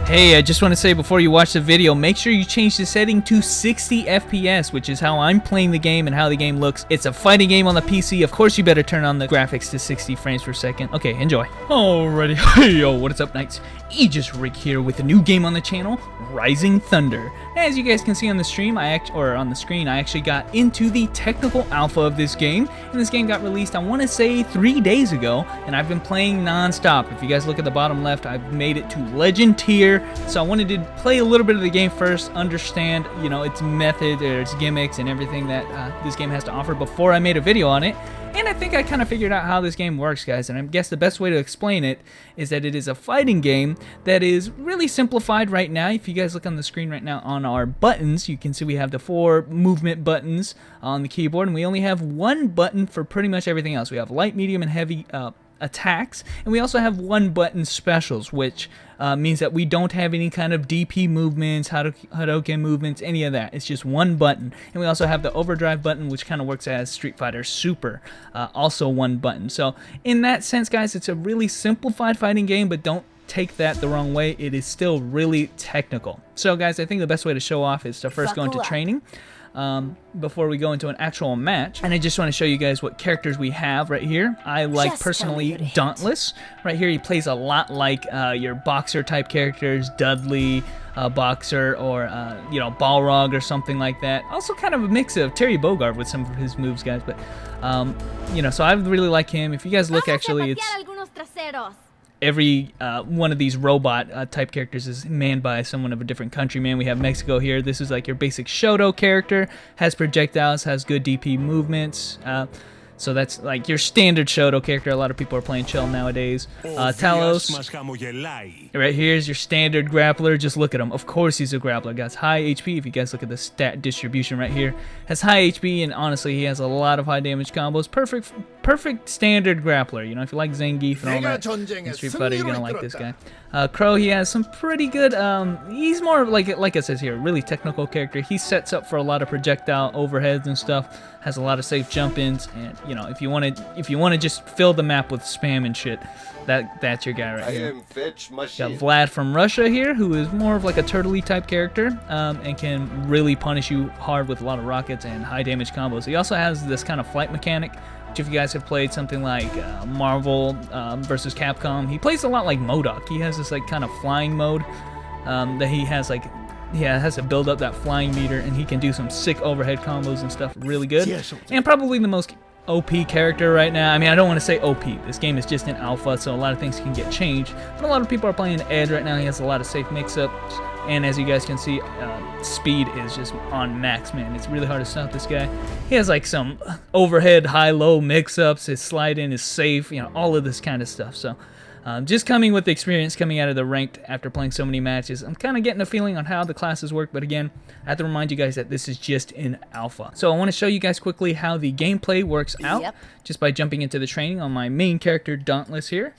Hey, I just want to say before you watch the video, make sure you change the setting to 60 FPS, which is how I'm playing the game and how the game looks. It's a fighting game on the PC. Of course, you better turn on the graphics to 60 frames per second. Okay, enjoy. Alrighty, hey yo, what is up, Knights? Aegis Rick here with a new game on the channel, Rising Thunder. As you guys can see on the stream, on the screen, I actually got into the technical alpha of this game, and this game got released, I want to say 3 days ago, and I've been playing non-stop. If you guys look at the bottom left, I've made it to Legend tier. So I wanted to play a little bit of the game first, understand, you know, its method or its gimmicks and everything that this game has to offer before I made a video on it. And I think I kind of figured out how this game works, guys, and I guess the best way to explain it is that it is a fighting game that is really simplified right now. If you guys look on the screen right now on our buttons, you can see we have the 4 movement buttons on the keyboard, and we only have 1 button for pretty much everything else. We have light, medium, and heavy attacks, and we also have 1 button specials, which means that we don't have any kind of DP movements, Hadouken movements, any of that. It's just 1 button. And we also have the overdrive button, which kind of works as Street Fighter Super, also 1 button. So in that sense, guys, it's a really simplified fighting game, but don't take that the wrong way. It is still really technical. So guys, I think the best way to show off is to first go into training before we go into an actual match. And I just want to show you guys what characters we have right here. I like personally Dauntless. Right here he plays a lot like your boxer type characters, Dudley, Boxer, or you know, Balrog or something like that. Also kind of a mix of Terry Bogard with some of his moves, guys, but you know, so I really like him. If you guys look, actually it's every one of these robot type characters is manned by someone of a different country, man. We have Mexico here. This is like your basic Shoto character, has projectiles, has good DP movements. So that's like your standard Shoto character. A lot of people are playing Chell nowadays. Talos, right here is your standard grappler. Just look at him. Of course he's a grappler. Got high HP. If you guys look at the stat distribution right here, has high HP, and honestly he has a lot of high damage combos. Perfect standard grappler. You know, if you like Zangief and all that in Street Fighter, you're gonna like this guy. Crow, he has some pretty good. He's more like it says here, really technical character. He sets up for a lot of projectile overheads and stuff. Has a lot of safe jump-ins, and you know, if you want to just fill the map with spam and shit, that's your guy right here. Got Vlad from Russia here, who is more of like a turtley type character, and can really punish you hard with a lot of rockets and high damage combos. He also has this kind of flight mechanic, which if you guys have played something like Marvel versus Capcom, he plays a lot like MODOK. He has this like kind of flying mode that he has like. Yeah, it has to build up that flying meter, and he can do some sick overhead combos and stuff really good. And probably the most OP character right now. I mean, I don't want to say OP. This game is just an alpha, so a lot of things can get changed. But a lot of people are playing Ed right now. He has a lot of safe mix-ups. And as you guys can see, speed is just on max, man. It's really hard to stop this guy. He has like some overhead, high-low mix-ups. His slide-in is safe. You know, all of this kind of stuff. So just coming with the experience coming out of the ranked after playing so many matches, I'm kind of getting a feeling on how the classes work, but again, I have to remind you guys that this is just an alpha. So I want to show you guys quickly how the gameplay works out, just by jumping into the training on my main character, Dauntless here,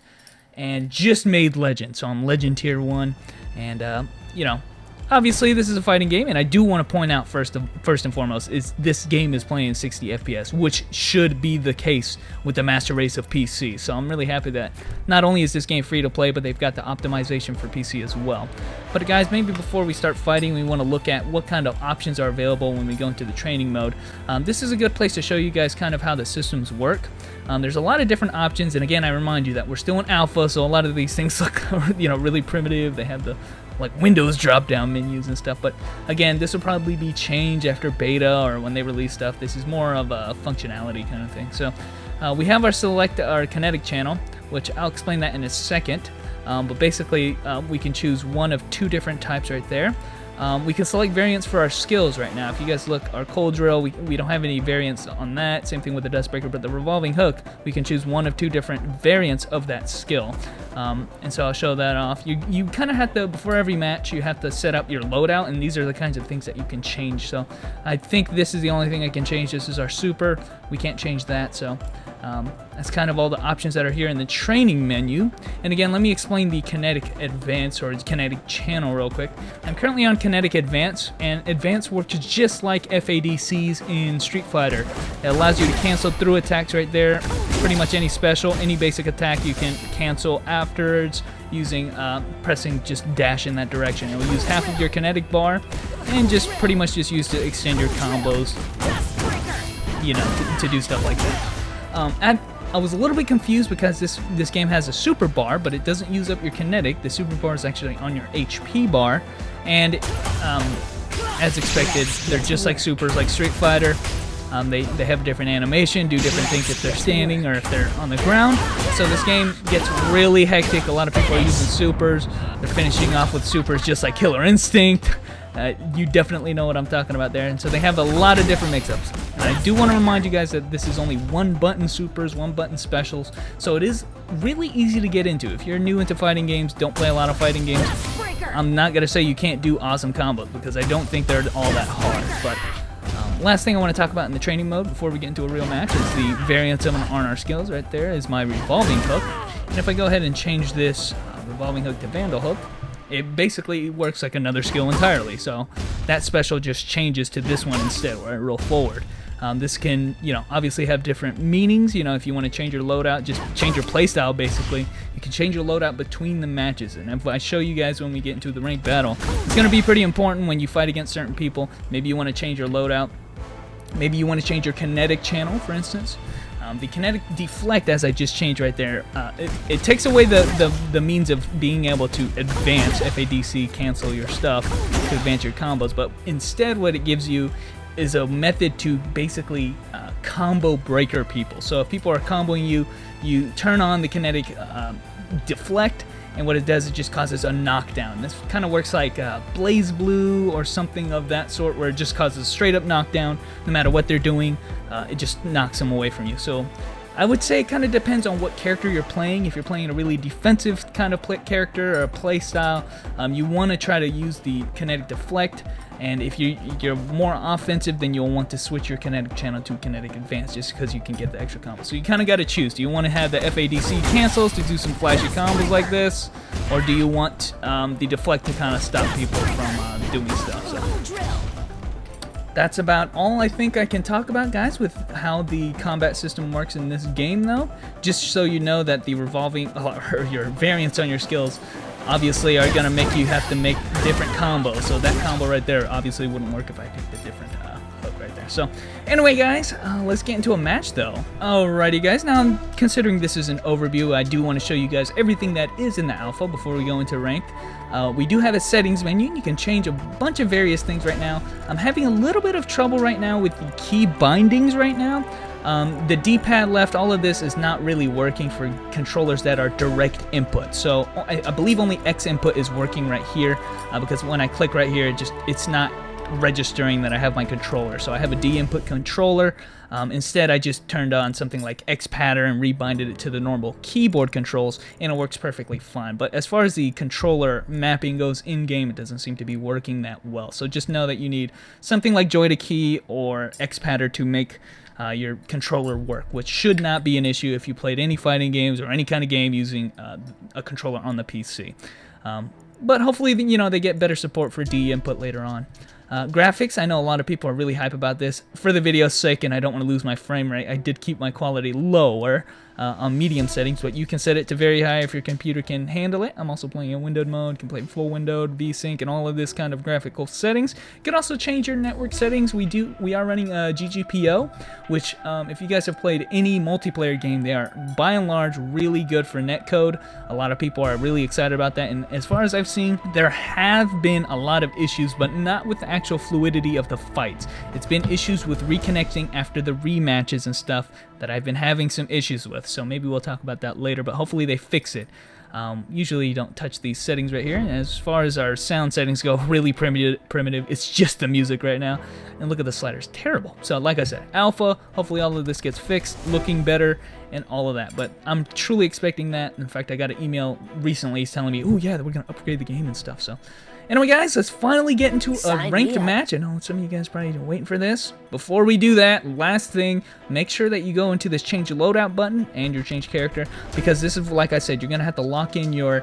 and just made Legend, so I'm Legend Tier 1, and you know, obviously this is a fighting game, and I do want to point out first and foremost is this game is playing 60 FPS, which should be the case with the master race of PC. So I'm really happy that not only is this game free to play, but they've got the optimization for PC as well. But guys, maybe before we start fighting, we want to look at what kind of options are available when we go into the training mode. This is a good place to show you guys kind of how the systems work. There's a lot of different options, and again, I remind you that we're still in alpha, so a lot of these things look, you know, really primitive. They have the like Windows drop-down menus and stuff, but again, this will probably be changed after beta or when they release stuff. This is more of a functionality kind of thing. So we have our kinetic channel, which I'll explain that in a second, but basically we can choose one of 2 different types right there. We can select variants for our skills right now. If you guys look, our cold drill, we don't have any variants on that. Same thing with the dustbreaker, but the revolving hook, we can choose one of 2 different variants of that skill. And so I'll show that off. You kind of have to, before every match, you have to set up your loadout, and these are the kinds of things that you can change. So I think this is the only thing I can change. This is our super. We can't change that, so That's kind of all the options that are here in the training menu. And again, let me explain the Kinetic Advance or Kinetic channel real quick. I'm currently on Kinetic Advance, and Advance works just like FADCs in Street Fighter. It allows you to cancel through attacks right there. Pretty much any special, any basic attack you can cancel afterwards using pressing just dash in that direction. It will use half of your kinetic bar and just pretty much just use to extend your combos, you know, to do stuff like that. I was a little bit confused because this game has a super bar, but it doesn't use up your kinetic. The super bar is actually on your HP bar, and as expected, they're just like supers, like Street Fighter. They have different animation, do different things if they're standing or if they're on the ground. So this game gets really hectic. A lot of people are using supers. They're finishing off with supers just like Killer Instinct. You definitely know what I'm talking about there. And so they have a lot of different mix-ups. And I do want to remind you guys that this is only one-button supers, one-button specials. So it is really easy to get into. If you're new into fighting games, don't play a lot of fighting games, I'm not going to say you can't do awesome combos because I don't think they're all that hard. But last thing I want to talk about in the training mode before we get into a real match is the variants of an R&R skills. Right there is my revolving hook. And if I go ahead and change this revolving hook to Vandal hook, it basically works like another skill entirely. So that special just changes to this one instead where I roll forward. This can, you know, obviously have different meanings. You know, if you want to change your loadout, just change your playstyle basically. You can change your loadout between the matches. And if I show you guys when we get into the ranked battle, it's going to be pretty important when you fight against certain people. Maybe you want to change your loadout. Maybe you want to change your kinetic channel, for instance. The kinetic deflect, as I just changed right there, it takes away the means of being able to advance FADC, cancel your stuff to advance your combos, but instead what it gives you is a method to basically combo breaker people. So if people are comboing you, you turn on the kinetic deflect, and what it does, it just causes a knockdown. This kind of works like Blaze Blue or something of that sort, where it just causes straight up knockdown. No matter what they're doing, it just knocks them away from you. So I would say it kind of depends on what character you're playing. If you're playing a really defensive kind of character or a play style, you want to try to use the kinetic deflect. And if you're more offensive, then you'll want to switch your kinetic channel to kinetic advance just because you can get the extra combos. So you kind of got to choose. Do you want to have the FADC cancels to do some flashy combos like this? Or do you want the deflect to kind of stop people from doing stuff? So that's about all I think I can talk about, guys, with how the combat system works in this game, though. Just so you know that the revolving, or your variants on your skills obviously are going to make you have to make different combos. So that combo right there obviously wouldn't work if I picked a different hook right there. So anyway, guys, let's get into a match though. Alrighty, guys, now considering this is an overview, I do want to show you guys everything that is in the alpha before we go into ranked. We do have a settings menu, and you can change a bunch of various things right now. I'm having a little bit of trouble right now with the key bindings right now. The D-pad left, all of this is not really working for controllers that are direct input. So I believe only X input is working right here because when I click right here, it's not registering that I have my controller. So I have a D input controller. Instead, I just turned on something like X pattern and rebinded it to the normal keyboard controls, and it works perfectly fine. But as far as the controller mapping goes in-game, it doesn't seem to be working that well. So just know that you need something like Joy to Key or X pattern to make your controller work, which should not be an issue if you played any fighting games or any kind of game using a controller on the PC. But hopefully, you know, they get better support for D input later on. Graphics, I know a lot of people are really hype about this. For the video's sake, and I don't want to lose my frame rate, I did keep my quality lower on medium settings, but you can set it to very high if your computer can handle it. I'm also playing in windowed mode, can play full windowed, VSync, and all of this kind of graphical settings. You can also change your network settings. We are running GGPO, which if you guys have played any multiplayer game, they are by and large really good for netcode. A lot of people are really excited about that, and as far as I've seen, there have been a lot of issues, but not with the actual fluidity of the fights. It's been issues with reconnecting after the rematches and stuff that I've been having some issues with, so maybe we'll talk about that later, but hopefully they fix it. Usually you don't touch these settings right here. As far as our sound settings go, really primitive. It's just the music right now. And look at the sliders, terrible. So like I said, alpha, hopefully all of this gets fixed, looking better, and all of that. But I'm truly expecting that. In fact, I got an email recently telling me, oh yeah, we're gonna upgrade the game and stuff. So anyway, guys, let's finally get into a ranked match. I know some of you guys probably are waiting for this. Before we do that, last thing, make sure that you go into this change loadout button and your change character, because this is, like I said, you're gonna have to lock in your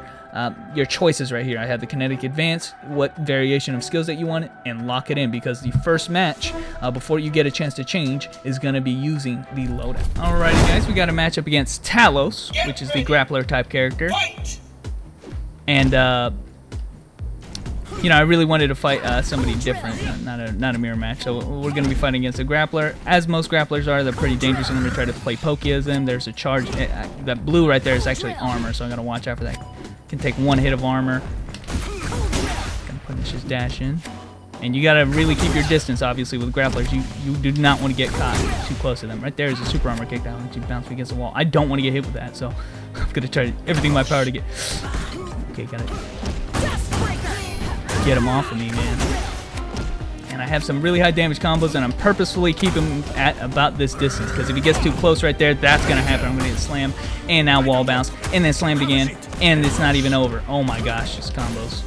choices right here. I have the kinetic advance, what variation of skills that you want, and lock it in, because the first match, before you get a chance to change, is gonna be using the loadout. Alrighty, guys, we got a matchup against Talos, which is the grappler type character, and you know, I really wanted to fight somebody different, not a mirror match. So we're going to be fighting against a grappler. As most grapplers are, they're pretty dangerous. I'm going to try to play pokey as them. There's a charge. That blue right there is actually armor, so I'm going to watch out for that. Can take one hit of armor. Going to punish his dash in. And you got to really keep your distance, obviously, with grapplers. You do not want to get caught too close to them. Right there is a super armor kick that lets you bounce against the wall. I don't want to get hit with that, so I'm going to try everything in my power to get... Okay, got it. Get him off of me, man. And I have some really high damage combos, and I'm purposefully keeping him at about this distance, because if he gets too close right there, that's going to happen. I'm going to get slammed, and now wall bounce, and then slammed again, and it's not even over. Oh my gosh, these combos.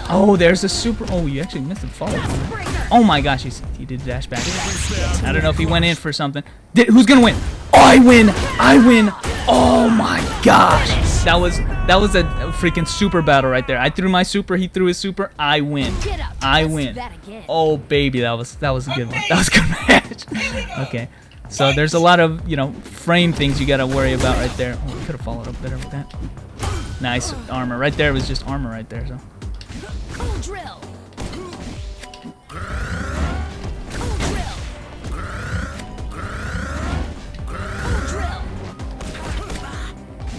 Oh, there's a super... Oh, you actually missed the follow. Oh my gosh, he did dash back. I don't know if he went in for something. Who's going to win? Oh, I win! I win! Oh my gosh! That was a freaking super battle right there. I threw my super, he threw his super. I win. I win. Oh baby, that was a good one. That was a good match. Okay, so there's a lot of, you know, frame things you gotta worry about right there. Oh, we could have followed up better with that. Nice armor right there. It was just armor right there. So.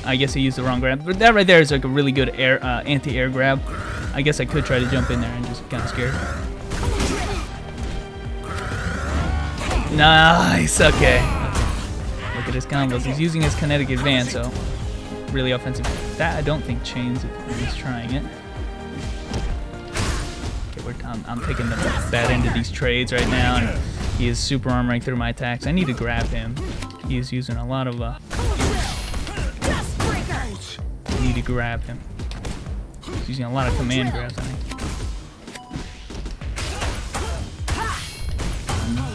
I guess he used the wrong grab, but that right there is like a really good anti-air grab. I guess I could try to jump in there and just kind of scare. Nice, okay. Look at his combos. He's using his kinetic advance, so really offensive. That I don't think chains if he's trying it. Okay, I'm taking the bad end of these trades right now, and he is super armoring through my attacks. I need to grab him. He is using a lot of need to grab him. He's using a lot of command grabs, I think.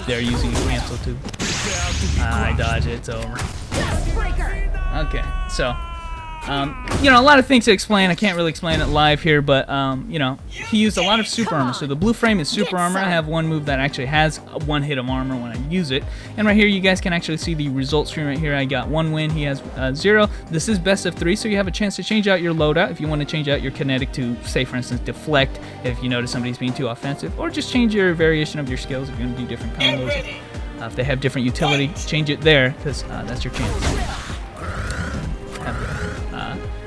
They're using a cancel too. I dodge it, it's over. Okay, so you know, a lot of things to explain. I can't really explain it live here, but you know, he used a lot of super armor. So the blue frame is super armor. I have one move that actually has one hit of armor when I use it. And right here, you guys can actually see the result screen right here. I got 1 win. He has 0. This is best of 3, so you have a chance to change out your loadout if you want to change out your kinetic to, say, for instance, deflect if you notice somebody's being too offensive, or just change your variation of your skills if you're going to do different combos. If they have different utility, change it there, because that's your chance.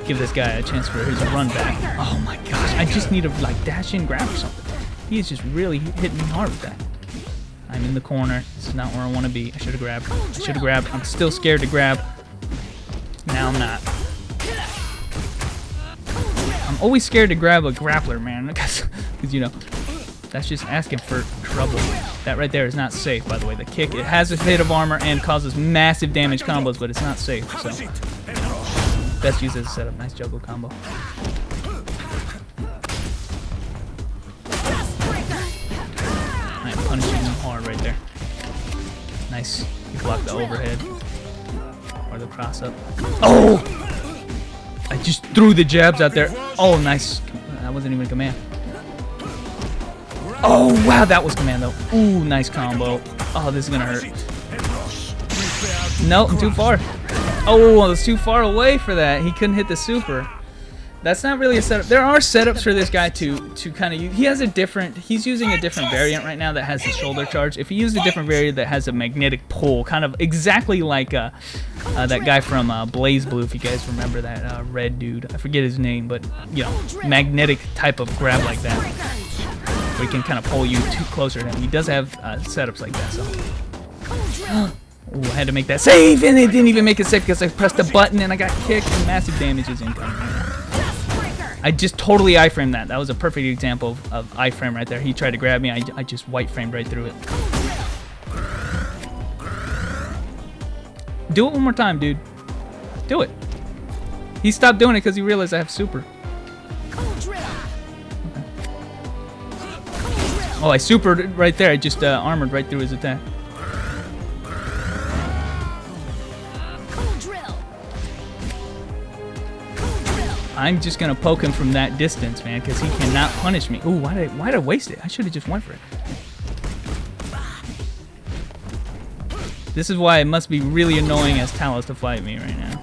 Give this guy a chance for his run back. Oh my gosh, I just need to like dash in, grab or something. He is just really hitting me hard with that. I'm in the corner. This is not where I want to be. I should have grabbed. I should have grabbed. I'm still scared to grab. Now I'm not. I'm always scared to grab a grappler, man, because you know, that's just asking for trouble. That right there is not safe, by the way. The kick, it has a hit of armor and causes massive damage combos, but it's not safe, so best use as a setup. Nice juggle combo. I am punishing him hard right there. Nice. You blocked the overhead. Or the cross up. Oh! I just threw the jabs out there. Oh, nice. That wasn't even a command. Oh, wow, that was command though. Ooh, nice combo. Oh, this is gonna hurt. Nope, I'm too far. Oh, I was too far away for that. He couldn't hit the super. That's not really a setup. There are setups for this guy to kind of use. He has a different, he's using a different variant right now that has his shoulder charge. If he used a different variant that has a magnetic pull, kind of exactly like that guy from Blaze Blue, if you guys remember that red dude. I forget his name, but, you know, magnetic type of grab like that, where he can kind of pull you too closer to him. He does have setups like that, so. Ooh, I had to make that save, and it didn't even make it safe because I pressed the button and I got kicked, and massive damage is incoming. I just totally iframed that. That was a perfect example of iframe right there. He tried to grab me, I just white framed right through it. Do it one more time, dude. Do it. He stopped doing it because he realized I have super. Oh, I supered right there. I just armored right through his attack. I'm just gonna poke him from that distance, man, because he cannot punish me. Ooh, why'd I waste it? I should have just went for it. This is why it must be really annoying as Talos to fight me right now.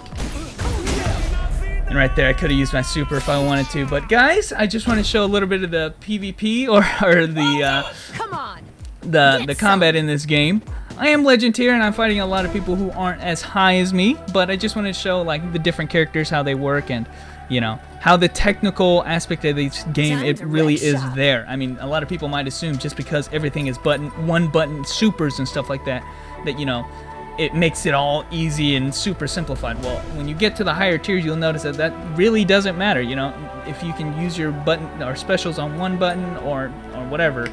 And right there, I could have used my super if I wanted to. But guys, I just want to show a little bit of the PvP or the combat in this game. I am Legend tier and I'm fighting a lot of people who aren't as high as me, but I just want to show like the different characters, how they work, and you know, how the technical aspect of this game, it really is there. I mean, a lot of people might assume just because everything is one button supers and stuff like that, that, you know, it makes it all easy and super simplified. Well, when you get to the higher tiers, you'll notice that that really doesn't matter. You know, if you can use your button or specials on one button or whatever,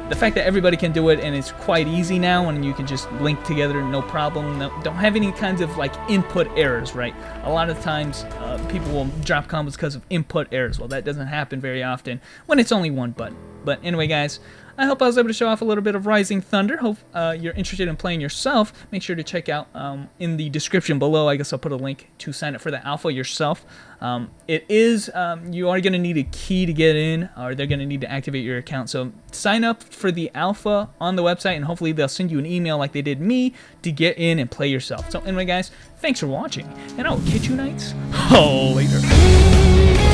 the fact that everybody can do it and it's quite easy now and you can just link together no problem, don't have any kinds of like input errors, right? A lot of times people will drop combos because of input errors. Well, that doesn't happen very often when it's only one button. But anyway, guys, I hope I was able to show off a little bit of Rising Thunder. Hope you're interested in playing yourself. Make sure to check out in the description below. I guess I'll put a link to sign up for the alpha yourself. It is, you are going to need a key to get in, or they're going to need to activate your account. So sign up for the alpha on the website, and hopefully they'll send you an email like they did me to get in and play yourself. So anyway, guys, thanks for watching, and I will catch you nights later.